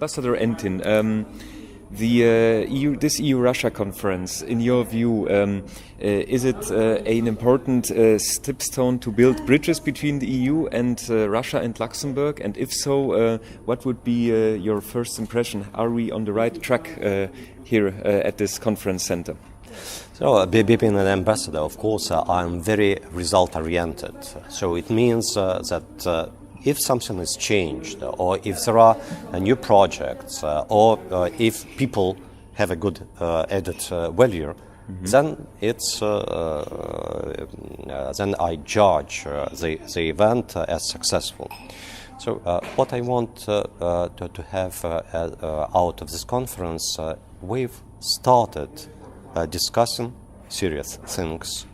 Ambassador Entin, this EU-Russia conference, in your view, is it an important stepstone to build bridges between the EU and Russia and Luxembourg? And if so, what would be your first impression? Are we on the right track here at this conference center? So, being an ambassador, of course, I'm very result-oriented. So it means that if something is changed, or if there are new projects, or if people have a good added value, then then I judge the event as successful. So what I want to have out of this conference, we've started discussing serious things.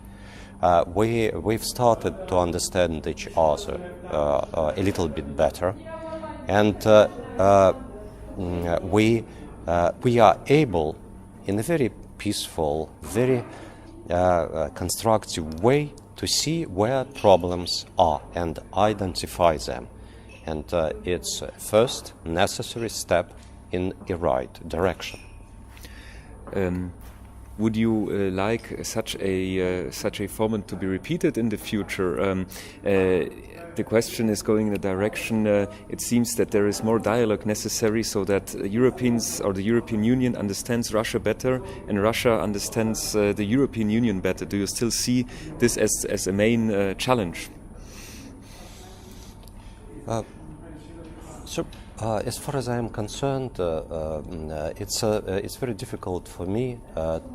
We've started to understand each other a little bit better, and we are able, in a very peaceful, very constructive way, to see where problems are and identify them. And it's a first necessary step in the right direction. Would you like such a format to be repeated in the future? The question is going in the direction. It seems that there is more dialogue necessary, so that Europeans or the European Union understands Russia better, and Russia understands the European Union better. Do you still see this as a main challenge? As far as I am concerned, it's very difficult for me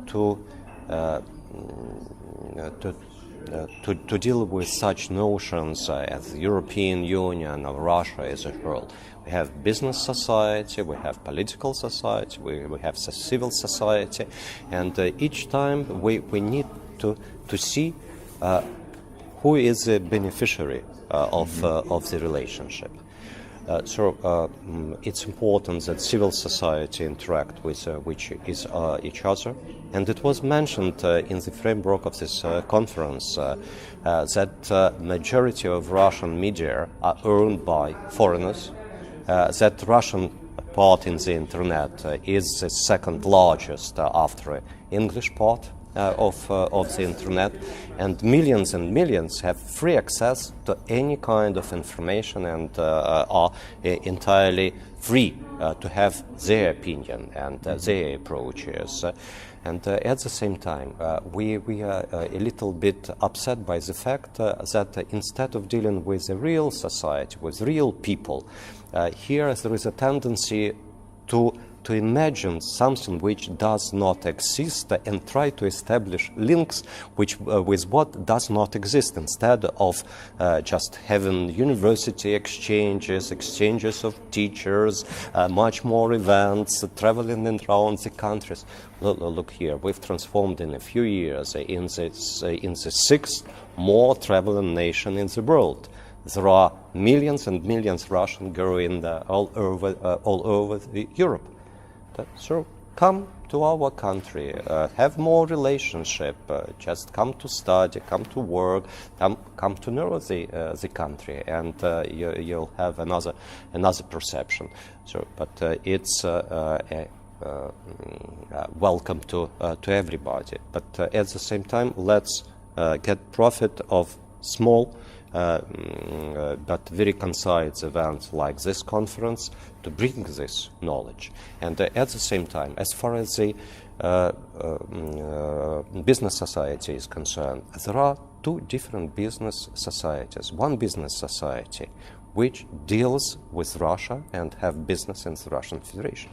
to deal with such notions as the European Union or Russia as a whole. We have business society, we have political society, we have civil society, and each time we need to see who is the beneficiary of the relationship. So it's important that civil society interact with each other, and it was mentioned in the framework of this conference that majority of Russian media are owned by foreigners, that Russian part in the internet is the second largest after English part of the internet, and millions have free access to any kind of information and are entirely free to have their opinion and their approaches. And at the same time, we are a little bit upset by the fact that instead of dealing with the real society, with real people, here there is a tendency to imagine something which does not exist and try to establish links with what does not exist, instead of just having university exchanges of teachers, much more events, traveling around the countries. Look here, we've transformed in a few years in the sixth more traveling nation in the world. There are millions and millions Russians going all over Europe. So come to our country, have more relationship, just come to study, come to work, come to know the country, and you'll have another perception. So, but it's welcome to everybody. But at the same time, let's get profit of small but very concise events like this conference to bring this knowledge. And at the same time, as far as the business society is concerned, there are two different business societies. One business society which deals with Russia and have business in the Russian Federation.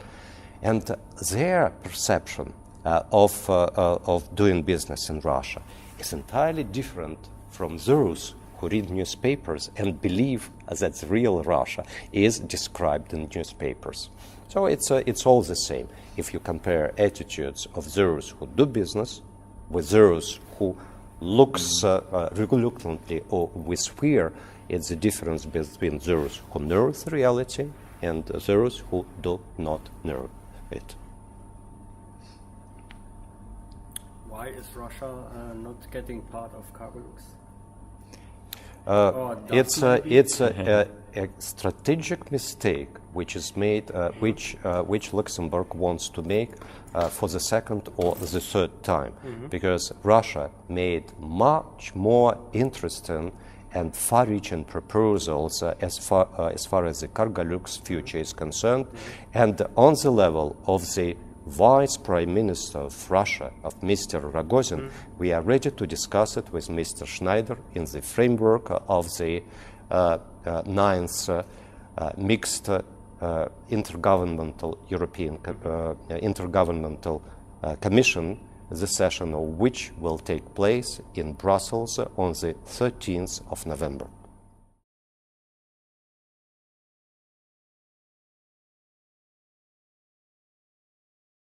And their perception of doing business in Russia is entirely different from those who read newspapers and believe that the real Russia is described in newspapers. So it's all the same. If you compare attitudes of those who do business with those who looks reluctantly or with fear, it's the difference between those who know the reality and those who do not know it. Why is Russia not getting part of Carbolux? a strategic mistake which is made, which Luxembourg wants to make for the second or the third time, because Russia made much more interesting and far-reaching proposals as far as the Cargolux future is concerned, and on the level of the Vice Prime Minister of Russia, of Mr. Rogozin, we are ready to discuss it with Mr. Schneider in the framework of the ninth mixed intergovernmental European intergovernmental Commission, the session of which will take place in Brussels on the 13th of November.